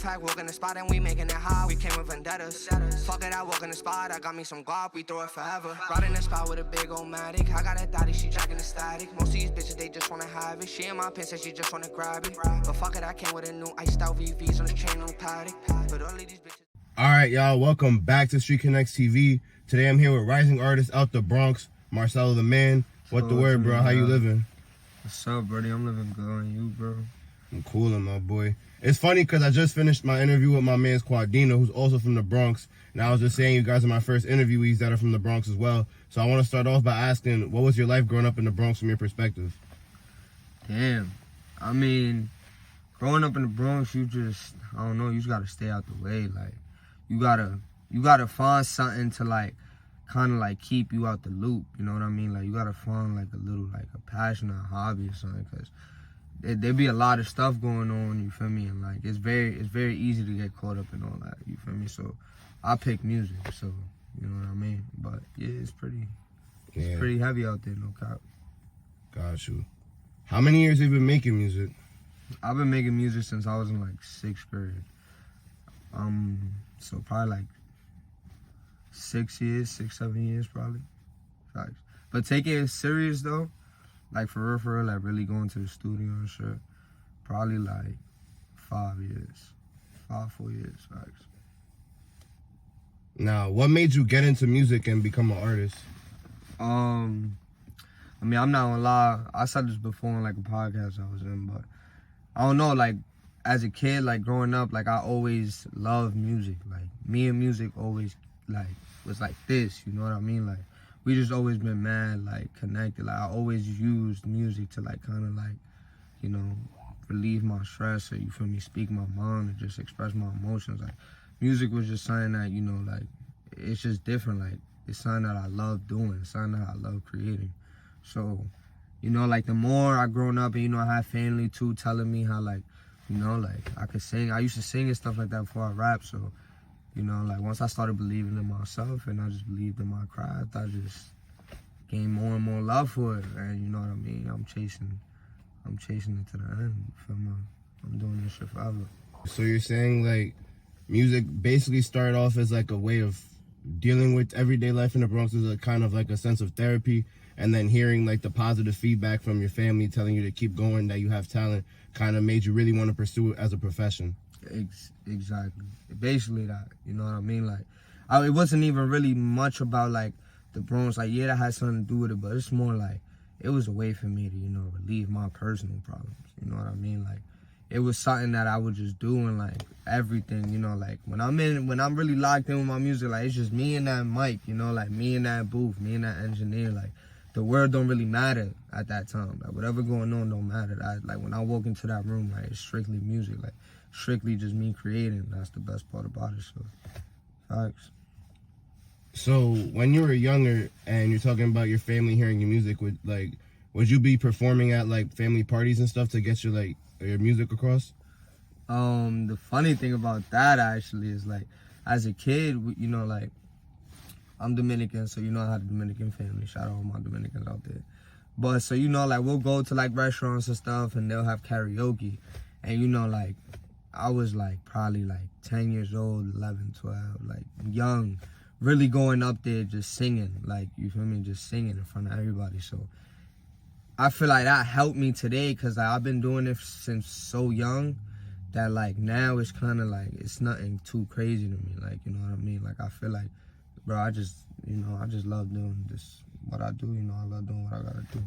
fact, walk in the spot and we making it high. We came with vendettas. Fuck it, I walk in the spot, I got me some guap, we throw it forever. Riding the spot with a big old matic. I got a thotty, she jacking the static. Most of these bitches, they just wanna have it. She in my pants, said she just wanna grab it. But fuck it, I came with a new iced out VVs on the chain, new paddock. But all of these bitches. Alright, y'all, welcome back to Street Connects TV. Today I'm here with rising artist out the Bronx, MarcelloTheMan. What the word, bro? How you living? What's up, buddy? I'm living good. And you, bro? I'm coolin', my boy. It's funny because I just finished my interview with my man Quadino, who's also from the Bronx. And I was just saying you guys are my first interviewees that are from the Bronx as well. So I want to start off by asking, what was your life growing up in the Bronx from your perspective? Damn. I mean, growing up in the Bronx, you just, I don't know, you just got to stay out the way. Like, you gotta find something to, like, kind of, like, keep you out the loop. You know what I mean? Like, you got to find, like, a little, like, a passion or a hobby or something. Because there be a lot of stuff going on, you feel me? And, like, it's very easy to get caught up in all that, you feel me? So I pick music, so, you know what I mean? But, yeah, it's pretty heavy out there, no cap. Got you. How many years have you been making music? I've been making music since I was in, like, 6th grade. So probably, like, 6 years, 6, 7 years, probably. Facts. But take it serious, though. Like, for real, like, really going to the studio and shit. Probably, like, 5 years. 4 years, facts. Now, what made you get into music and become an artist? I mean, I'm not gonna lie. I said this before on, like, a podcast I was in, but I don't know, like, as a kid, like, growing up, like, I always loved music. Like, me and music always, like, was like this, you know what I mean? Like, we just always been mad, like, connected. Like, I always used music to, like, kind of, like, you know, relieve my stress or, you feel me, speak my mind and just express my emotions. Like, music was just something that, you know, like, it's just different. Like, it's something that I love doing. It's something that I love creating. So, you know, like, the more I grown up and, you know, I had family, too, telling me how, like, you know, like, I could sing. I used to sing and stuff like that before I rap. So, you know, like, once I started believing in myself and I just believed in my craft, I just gained more and more love for it. And you know what I mean? I'm chasing it to the end. I'm doing this shit forever. So you're saying, like, music basically started off as, like, a way of dealing with everyday life in the Bronx, as a kind of, like, a sense of therapy, and then hearing, like, the positive feedback from your family telling you to keep going, that you have talent, kind of made you really want to pursue it as a profession. Exactly. Basically that, you know what I mean? Like, it wasn't even really much about, like, the Bronx. Like, yeah, that had something to do with it, but it's more like, it was a way for me to, you know, relieve my personal problems. You know what I mean? Like, it was something that I was just doing, like, everything, you know, like, when I'm really locked in with my music, like, it's just me and that mic, you know, like, me and that booth, me and that engineer, like, the word don't really matter at that time. Like, whatever going on don't matter. Like, when I walk into that room, like, it's strictly music, like, strictly just me creating. That's the best part about it, so, facts. So, when you were younger and you're talking about your family hearing your music, would you be performing at, like, family parties and stuff to get your music across? The funny thing about that, actually, is, like, as a kid, you know, like, I'm Dominican, so you know I had a Dominican family. Shout out all my Dominicans out there. But, so, you know, like, we'll go to, like, restaurants and stuff, and they'll have karaoke. And, you know, like, I was, like, probably, like, 10 years old, 11, 12, like, young, really going up there just singing, like, you feel me, just singing in front of everybody. So I feel like that helped me today, because, like, I've been doing it since so young that, like, now it's kind of, like, it's nothing too crazy to me, like, you know what I mean? Like, I feel like, bro, I just love doing this, what I do, you know, I love doing what I gotta do.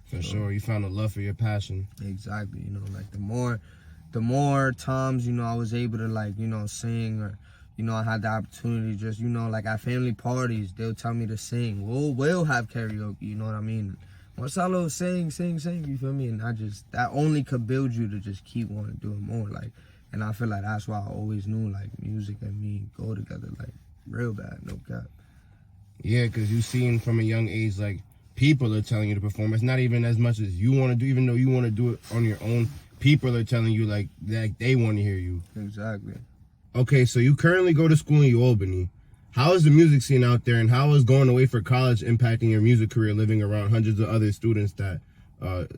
For sure, you found a love for your passion. Exactly, you know, like, the more times, you know, I was able to, like, you know, sing, or, you know, I had the opportunity just, you know, like, at family parties, they'll tell me to sing. We'll have karaoke, you know what I mean? Marcello, sing, you feel me? And that only could build you to just keep wanting to do it more, like, and I feel like that's why I always knew, like, music and me go together, like, real bad, no cap. Yeah, because you've seen from a young age, like, people are telling you to perform. It's not even as much as you want to do, even though you want to do it on your own. People are telling you, like they want to hear you. Exactly. Okay, so you currently go to school in Ualbany. How is the music scene out there, and how is going away for college impacting your music career, living around hundreds of other students that,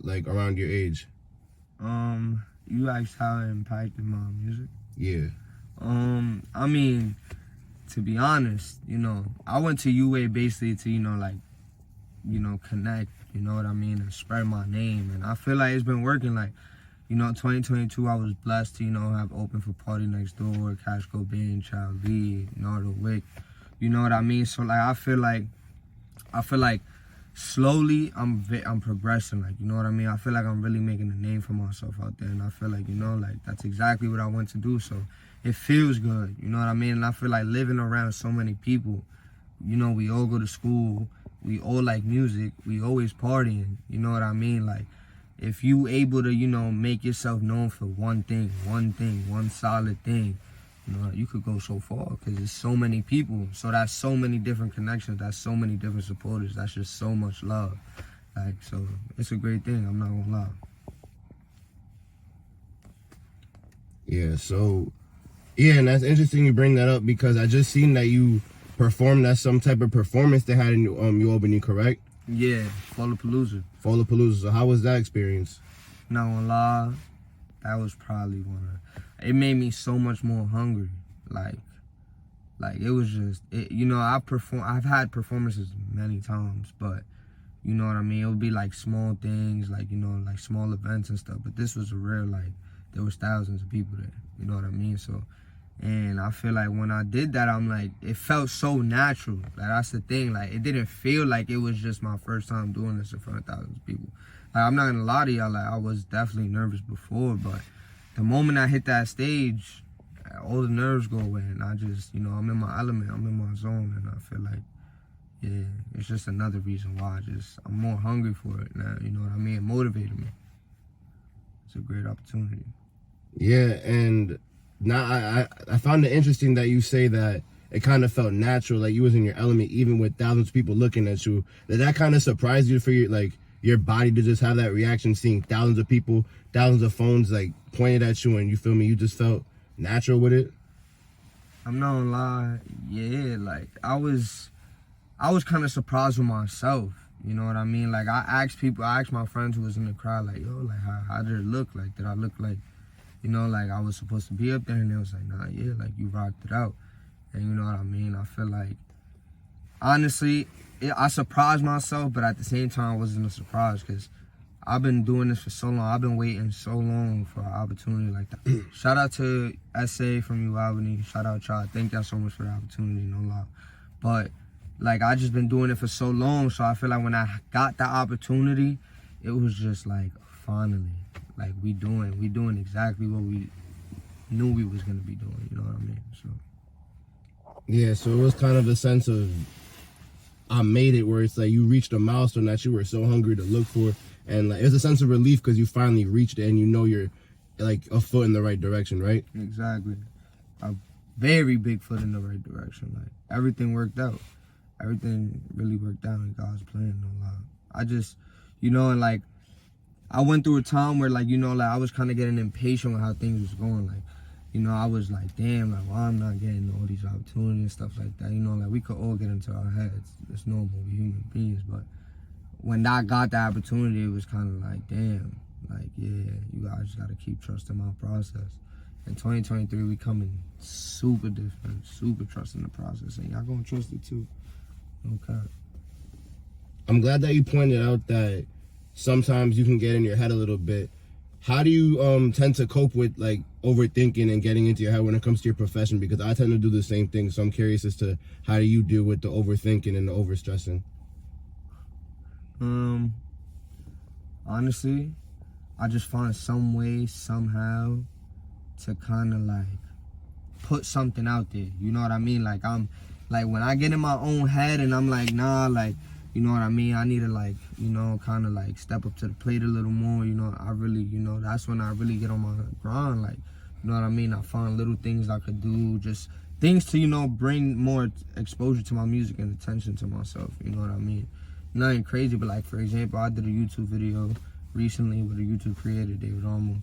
like, around your age? You asked how it impacted my music? Yeah. I mean, to be honest, you know, I went to UA basically to, you know, like, you know, connect, you know what I mean, and spread my name. And I feel like it's been working. Like, you know, 2022, I was blessed to, you know, have open for Party Next Door, Cash Cobain, Child V, Nardo Wick, you know what I mean? So, like, I feel like slowly I'm progressing, like, you know what I mean? I feel like I'm really making a name for myself out there, and I feel like, you know, like, that's exactly what I want to do. So it feels good, you know what I mean? And I feel like living around so many people, you know, we all go to school, we all like music, we always partying, you know what I mean? Like, if you able to, you know, make yourself known for one solid thing, you know, you could go so far, because there's so many people. So that's so many different connections. That's so many different supporters. That's just so much love. Like, so it's a great thing. I'm not gonna lie. Yeah, so, yeah, and that's interesting you bring that up, because I just seen that you performed at some type of performance they had in Ualbany, correct? Yeah, Fallapalooza. So how was that experience? Not gonna lie, that was probably one of, it made me so much more hungry. Like it was just, you know, I've had performances many times, but you know what I mean? It would be like small things, like, you know, like small events and stuff. But this was a real, like, there was thousands of people there. You know what I mean? So, and I feel like when I did that, I'm like, it felt so natural. Like, that's the thing. Like, it didn't feel like it was just my first time doing this in front of thousands of people. Like, I'm not gonna lie to y'all, like, I was definitely nervous before, but the moment I hit that stage, all the nerves go away, and I just, you know, I'm in my element, I'm in my zone, and I feel like, yeah, it's just another reason why I'm more hungry for it now, you know what I mean? It motivated me. It's a great opportunity. Yeah, and now I found it interesting that you say that it kind of felt natural, like you was in your element, even with thousands of people looking at you. Did that kind of surprise you for your body to just have that reaction, seeing thousands of people, thousands of phones like pointed at you, and you feel me, you just felt natural with it? I'm not gonna lie, yeah, like I was kind of surprised with myself, you know what I mean? Like, I asked my friends who was in the crowd, like, yo, like, how did it look? Like, did I look like, you know, like I was supposed to be up there? And they was like, nah, yeah, like, you rocked it out. And you know what I mean? I feel like, honestly, I surprised myself, but at the same time, it wasn't a surprise, because I've been doing this for so long. I've been waiting so long for an opportunity like that. Shout out to SA from Ualbany. Shout out y'all. Thank y'all so much for the opportunity, no lie. But, like, I just been doing it for so long, so I feel like when I got the opportunity, it was just like, finally, like, we doing exactly what we knew we was gonna be doing, you know what I mean? So yeah, so it was kind of a sense of, I made it, where it's like you reached a milestone that you were so hungry to look for, and like it's a sense of relief because you finally reached it, and you know you're like a foot in the right direction, right? Exactly, a very big foot in the right direction. Like, everything worked out. Everything really worked out in God's plan, no lie. I just, you know, and like, I went through a time where, like, you know, like, I was kind of getting impatient with how things was going. Like, you know, I was like, damn, like, why I'm not getting all these opportunities and stuff like that. You know, like, we could all get into our heads. It's normal, we're human beings. But when I got the opportunity, it was kind of like, damn, like, yeah, you guys got to keep trusting my process. In 2023, we coming super different, super trusting the process. And y'all gonna trust it too. Okay. I'm glad that you pointed out that sometimes you can get in your head a little bit. How do you tend to cope with like overthinking and getting into your head when it comes to your profession? Because I tend to do the same thing. So I'm curious as to how do you deal with the overthinking and the overstressing? Honestly, I just find some way, somehow, to kind of like put something out there. You know what I mean? Like, I'm like, when I get in my own head and I'm like, nah, like, you know what I mean? I need to, like, you know, kind of like step up to the plate a little more. You know, I really, you know, that's when I really get on my grind. Like, you know what I mean? I find little things I could do, just things to, you know, bring more exposure to my music and attention to myself. You know what I mean? Nothing crazy, but like, for example, I did a YouTube video recently with a YouTube creator, David Armo.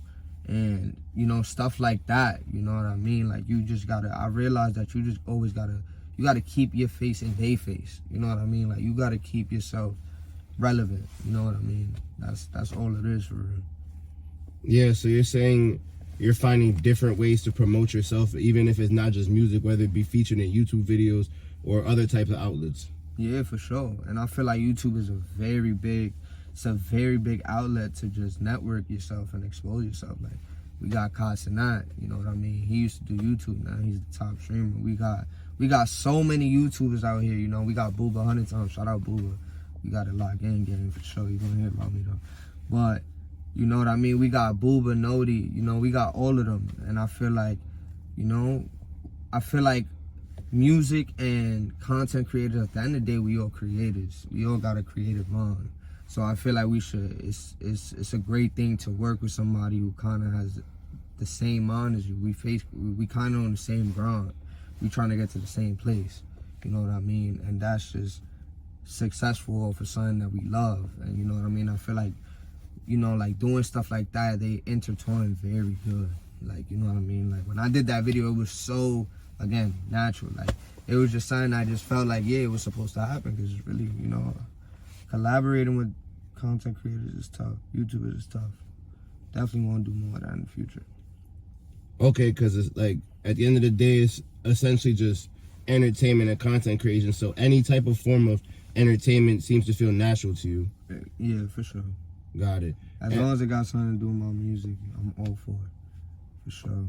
And, you know, stuff like that, you know what I mean? Like, you just gotta, I realized that you just always gotta, you gotta keep your face in their face, you know what I mean? Like, you gotta keep yourself relevant, you know what I mean? That's all it is for real. Yeah, so you're saying you're finding different ways to promote yourself, even if it's not just music, whether it be featured in YouTube videos or other types of outlets. Yeah, for sure. And I feel like YouTube is a very big outlet to just network yourself and expose yourself. Like, we got Casanat, you know what I mean? He used to do YouTube, now he's the top streamer. We got so many YouTubers out here, you know. We got Booba 100 times. Shout out Booba. We got to lock in game for sure. You gonna hear about me though. But you know what I mean? We got Booba, Nodi, you know, we got all of them. And I feel like, you know, music and content creators, at the end of the day, we all creators. We all got a creative mind. So I feel like we should, it's a great thing to work with somebody who kind of has the same mind as you. We kind of on the same grind. We trying to get to the same place. You know what I mean? And that's just successful for something that we love. And you know what I mean? I feel like, you know, like doing stuff like that, they intertwine very good. Like, you know what I mean? Like when I did that video, it was so, again, natural. Like it was just something I just felt like, yeah, it was supposed to happen, because it's really, you know, collaborating with content creators is tough. YouTubers is tough. Definitely want to do more of that in the future. Okay, because it's like, at the end of the day, it's essentially just entertainment and content creation. So any type of form of entertainment seems to feel natural to you. Yeah, for sure. Got it. As long as it got something to do with my music, I'm all for it. For sure.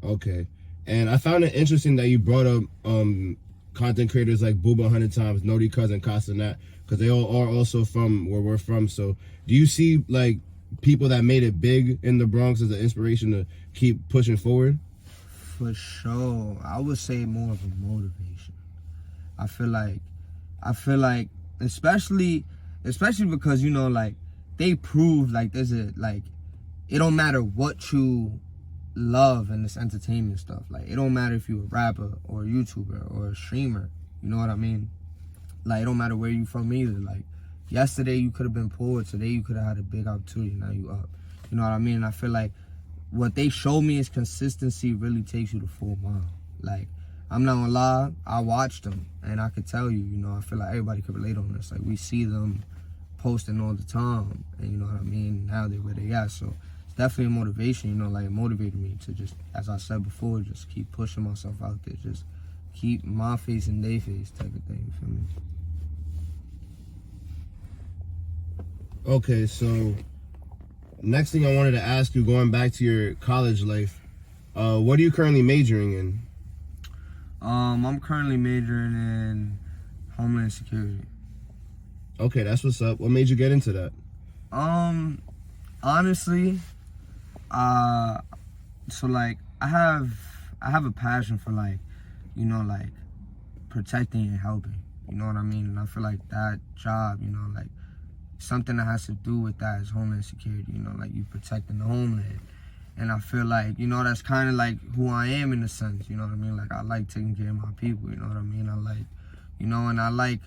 Okay. And I found it interesting that you brought up content creators like Booba 100 times, Nodi Cousin, Casanat, because they all are also from where we're from. So do you see like people that made it big in the Bronx as an inspiration to keep pushing forward? For sure. I would say more of a motivation. I feel like especially because, you know, like they prove like it don't matter what you love in this entertainment stuff. Like it don't matter if you're a rapper or a YouTuber or a streamer. You know what I mean? Like it don't matter where you from either. Like yesterday you could have been poor, today you could have had a big opportunity, now you up. You know what I mean? And I feel like what they show me is consistency really takes you the full mile. Like, I'm not gonna lie, I watched them and I could tell you, you know, I feel like everybody could relate on this. Like we see them posting all the time, and you know what I mean, now they're where they at. So it's definitely a motivation, you know, like it motivated me to just, as I said before, just keep pushing myself out there, just keep my face in their face type of thing, you feel me? Okay, so next thing I wanted to ask you, going back to your college life, what are you currently majoring in? I'm currently majoring in Homeland Security. Okay, that's what's up. What made you get into that? Honestly, so like I have a passion for, like, you know, like protecting and helping. You know what I mean? And I feel like that job, you know, like something that has to do with that is Homeland Security. You know, like you protecting the homeland. And I feel like, you know, that's kind of like who I am in a sense. You know what I mean? Like I like taking care of my people. You know what I mean? I like, you know, and I like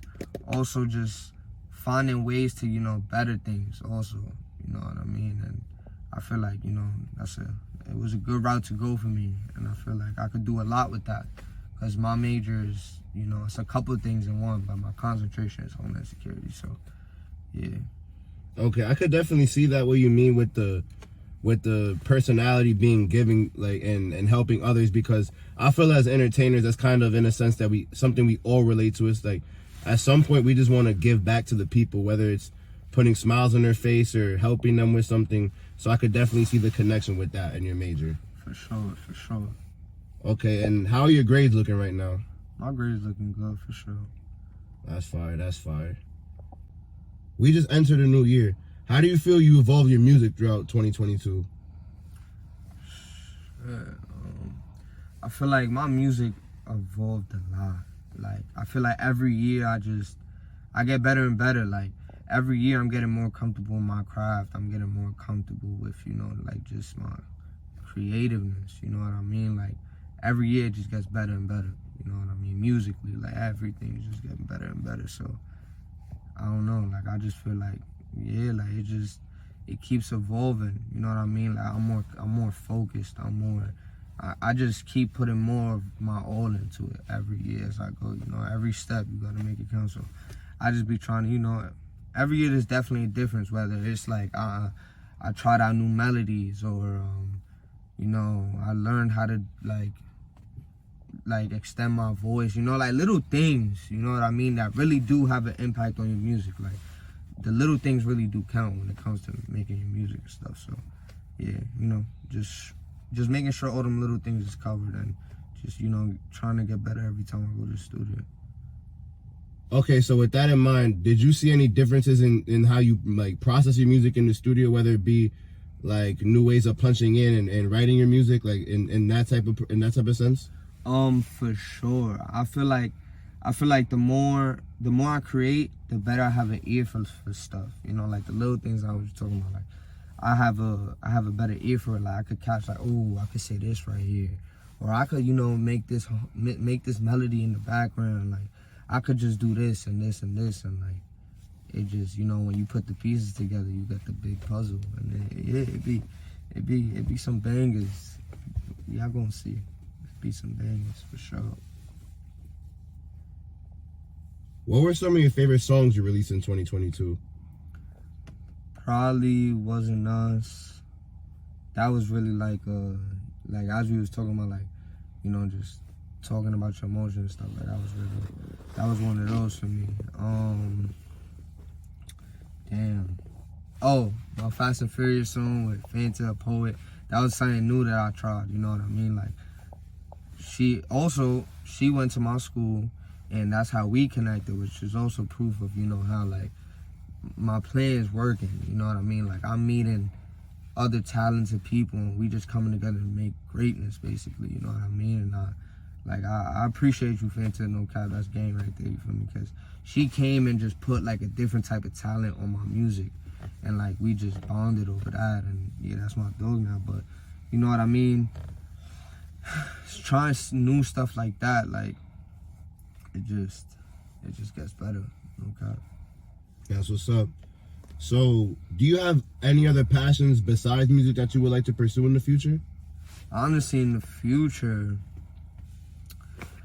also just finding ways to, you know, better things also, you know what I mean? And I feel like, you know, it was a good route to go for me, and I feel like I could do a lot with that, because my major is, you know, it's a couple of things in one, but my concentration is Homeland Security, so, yeah. Okay, I could definitely see that, what you mean with the personality being giving, like, and helping others, because I feel as entertainers, that's kind of in a sense that something we all relate to. It's like, at some point, we just want to give back to the people, whether it's putting smiles on their face or helping them with something. So I could definitely see the connection with that in your major. For sure, for sure. Okay, and how are your grades looking right now? My grades looking good, for sure. That's fire, that's fire. We just entered a new year. How do you feel you evolved your music throughout 2022? I feel like my music evolved a lot. Like, I feel like every year I get better and better. Like, every year I'm getting more comfortable in my craft. I'm getting more comfortable with, you know, like just my creativeness, you know what I mean? Like, every year it just gets better and better, you know what I mean? Musically, like, everything is just getting better and better. So, I don't know, like, I just feel like, yeah, like, it keeps evolving, you know what I mean? Like, I'm more focused, I just keep putting more of my all into it every year as I go, you know, every step you gotta make it count. So I just be trying to, you know, every year there's definitely a difference, whether it's like, I tried out new melodies, or you know, I learned how to like extend my voice, you know, like little things, you know what I mean, that really do have an impact on your music. Like the little things really do count when it comes to making your music and stuff. So yeah, you know, just making sure all them little things is covered, and just, you know, trying to get better every time I go to the studio. Okay, so with that in mind, did you see any differences in how you like process your music in the studio, whether it be like new ways of punching in and writing your music, like in that type of sense? For sure. I feel like the more I create, the better I have an ear for stuff. You know, like the little things I was talking about. Like I have a better ear for it. Like I could catch like, oh, I could say this right here, or I could, you know, make this melody in the background. Like I could just do this and this and this, and like it just, you know, when you put the pieces together, you get the big puzzle, and then, yeah, it be some bangers. Y'all gonna see. Be some bangers for sure. What were some of your favorite songs you released in 2022? Probably Wasn't Us. That was really like as we was talking about, like, you know, just talking about your emotions and stuff. Like that was one of those for me. Damn. Oh, my Fast and Furious song with Fanta, Poet. That was something new that I tried. You know what I mean? Like. She went to my school, and that's how we connected, which is also proof of, you know, how like my plan is working. You know what I mean? Like I'm meeting other talented people, and we just coming together to make greatness, basically. You know what I mean? And I appreciate you, Fanta. No cap, that's game right there. You feel me? Because she came and just put like a different type of talent on my music, and like we just bonded over that. And yeah, that's my dog now. But you know what I mean? Trying new stuff like that, like it just gets better. No cap. That's what's up. So, do you have any other passions besides music that you would like to pursue in the future? Honestly, in the future,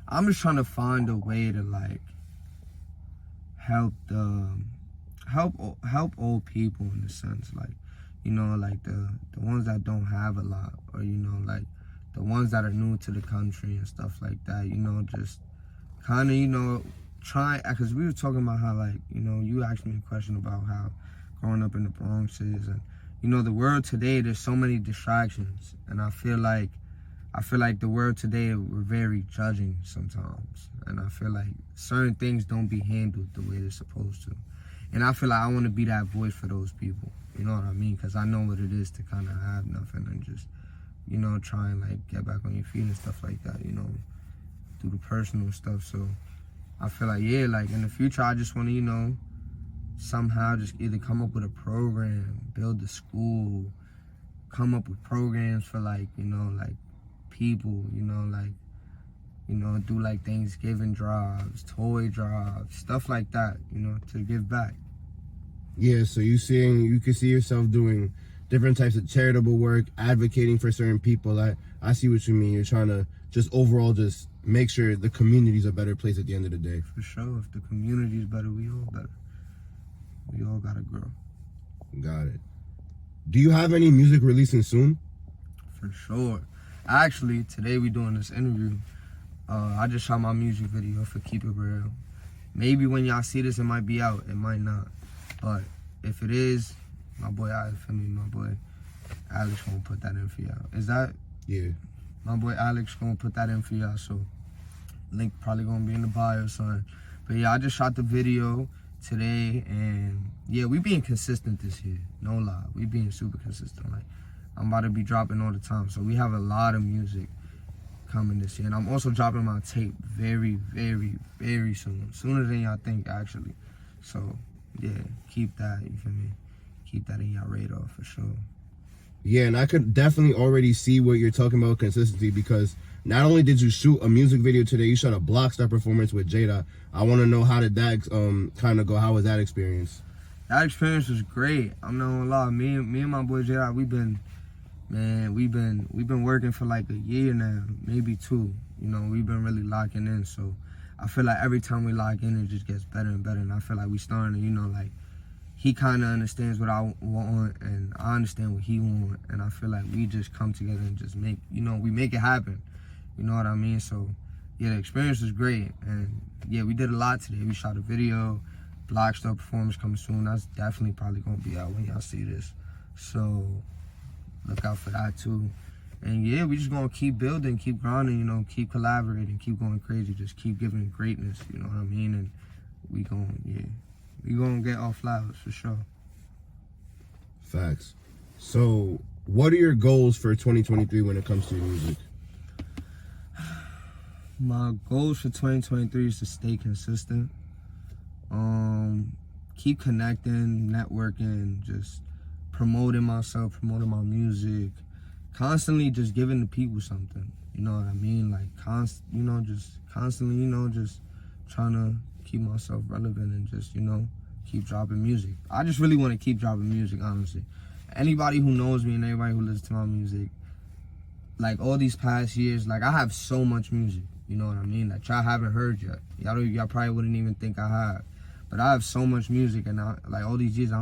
I'm just trying to find a way to like help old people, in a sense, like, you know, like the ones that don't have a lot, or, you know, like the ones that are new to the country and stuff like that, you know, just kind of, you know, try, because we were talking about how, like, you know, you asked me a question about how growing up in the Bronx is, and, you know, the world today, there's so many distractions, and I feel like the world today, we're very judging sometimes, and I feel like certain things don't be handled the way they're supposed to, and I feel like I want to be that voice for those people, you know what I mean, because I know what it is to kind of have nothing and just, you know, try and like get back on your feet and stuff like that, you know, do the personal stuff. So I feel like, yeah, like in the future, I just want to, you know, somehow just either come up with a program, build a school, come up with programs for like, you know, like people, you know, like, you know, do like Thanksgiving drives, toy drives, stuff like that, you know, to give back. Yeah, so you can see yourself doing different types of charitable work, advocating for certain people. I see what you mean. You're trying to just overall just make sure the community's a better place at the end of the day. For sure. If the community's better, we all better. We all gotta grow. Got it. Do you have any music releasing soon? For sure. Actually, today we doing this interview. I just shot my music video for Keep It Real. Maybe when y'all see this, it might be out. It might not. But if it is, my boy Alex gonna put that in for y'all. Is that? Yeah. My boy Alex gonna put that in for y'all, so link probably gonna be in the bio or something. But yeah, I just shot the video today, and yeah, we being consistent this year. No lie, we being super consistent. Like, I'm about to be dropping all the time, so we have a lot of music coming this year. And I'm also dropping my tape very, very, very soon. Sooner than y'all think, actually. So yeah, keep that, you feel me? Keep that in your radar for sure. Yeah, and I could definitely already see what you're talking about, consistency, because not only did you shoot a music video today, you shot a Blockstar performance with Jada. I want to know, how did that kind of go? How was that experience? That experience was great. I'm not gonna lie. Me and my boy Jada, we've been working for like a year now, maybe two. You know, we've been really locking in. So I feel like every time we lock in, it just gets better and better. And I feel like we starting to, you know, like he kind of understands what I want, and I understand what he wants, and I feel like we just come together and just make, we make it happen. You know what I mean? So, yeah, the experience was great, and yeah, we did a lot today. We shot a video, Blockstore performance coming soon. That's definitely probably gonna be out when y'all see this. So, look out for that too. And yeah, we just gonna keep building, keep grinding, keep collaborating, keep going crazy, just keep giving greatness, you know what I mean? And we gonna get our flowers for sure. Facts. So, what are your goals for 2023 when it comes to your music? My goals for 2023 is to stay consistent, keep connecting, networking, just promoting myself, promoting my music, constantly just giving the people something, you know what I mean? Like, just constantly, just trying to keep myself relevant and just, keep dropping music. I just really want to keep dropping music, honestly. Anybody who knows me and everybody who listens to my music, like, all these past years, like, I have so much music, you know what I mean? That y'all haven't heard yet. Y'all probably wouldn't even think I have. But I have so much music, and like, all these years, I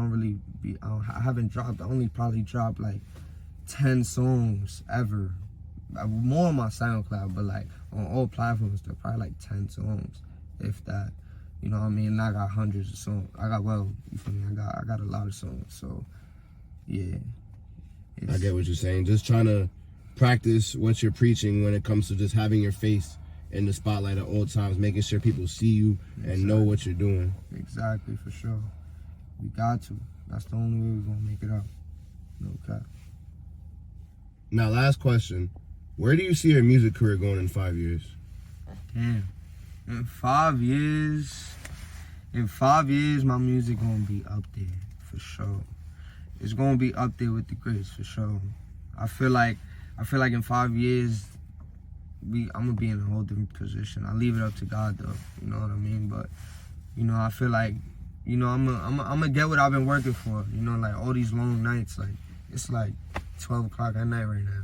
haven't dropped, I only probably dropped, like, 10 songs ever. More on my SoundCloud, but, like, on all platforms, they're probably, like, 10 songs, if that. You know what I mean? And I got hundreds of songs. You feel me? I got a lot of songs, so, yeah. I get what you're saying. Just trying to practice what you're preaching when it comes to just having your face in the spotlight at all times, making sure people see you and know what you're doing. Exactly, for sure. We got to. That's the only way we're gonna make it up. No cap. Now, last question. Where do you see your music career going in 5 years? Damn. In 5 years, my music gonna be up there, for sure. It's gonna be up there with the greats, for sure. I feel like in 5 years, I'm gonna be in a whole different position. I leave it up to God, though. You know what I mean? But, I feel like, I'm gonna get what I've been working for. Like, all these long nights, like, it's like 12 o'clock at night right now.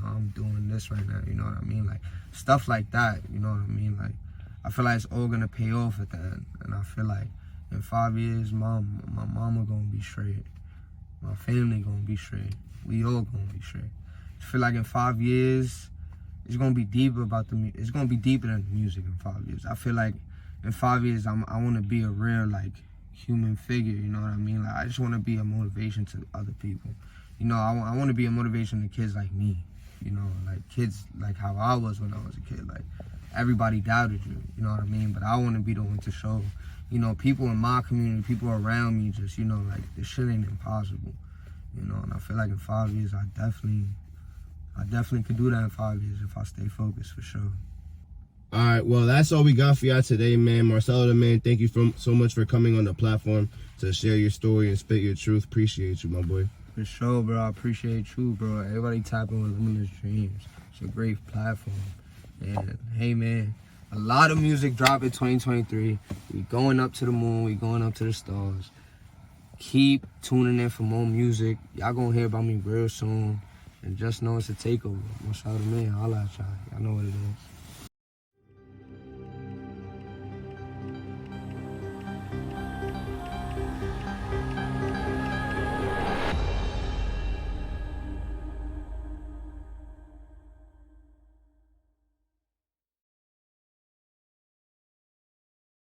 I'm doing this right now, you know what I mean? Like, stuff like that, you know what I mean? Like, I feel like it's all gonna pay off at the end. And I feel like in 5 years, my mama gonna be straight. My family gonna be straight. We all gonna be straight. I feel like in 5 years, it's gonna be deeper it's gonna be deeper than the music in 5 years. I feel like in 5 years, I wanna be a real, like, human figure, you know what I mean? Like, I just wanna be a motivation to other people. I wanna be a motivation to kids like me. Like, kids like how I was when I was a kid. Like, everybody doubted you, you know what I mean? But I want to be the one to show, people in my community, people around me, just, like, this shit ain't impossible, and I feel like in 5 years, I definitely could do that in 5 years if I stay focused, for sure. All right, well, that's all we got for y'all today, man. MarcelloTheMan, thank you so much for coming on the platform to share your story and spit your truth. Appreciate you, my boy. For sure, bro. I appreciate you, bro. Everybody tapping with Limitless Dreams. It's a great platform. And hey, man, a lot of music dropping 2023. We going up to the moon. We going up to the stars. Keep tuning in for more music. Y'all gonna hear about me real soon. And just know it's a takeover. MarcelloTheMan, holla at y'all. Y'all know what it is.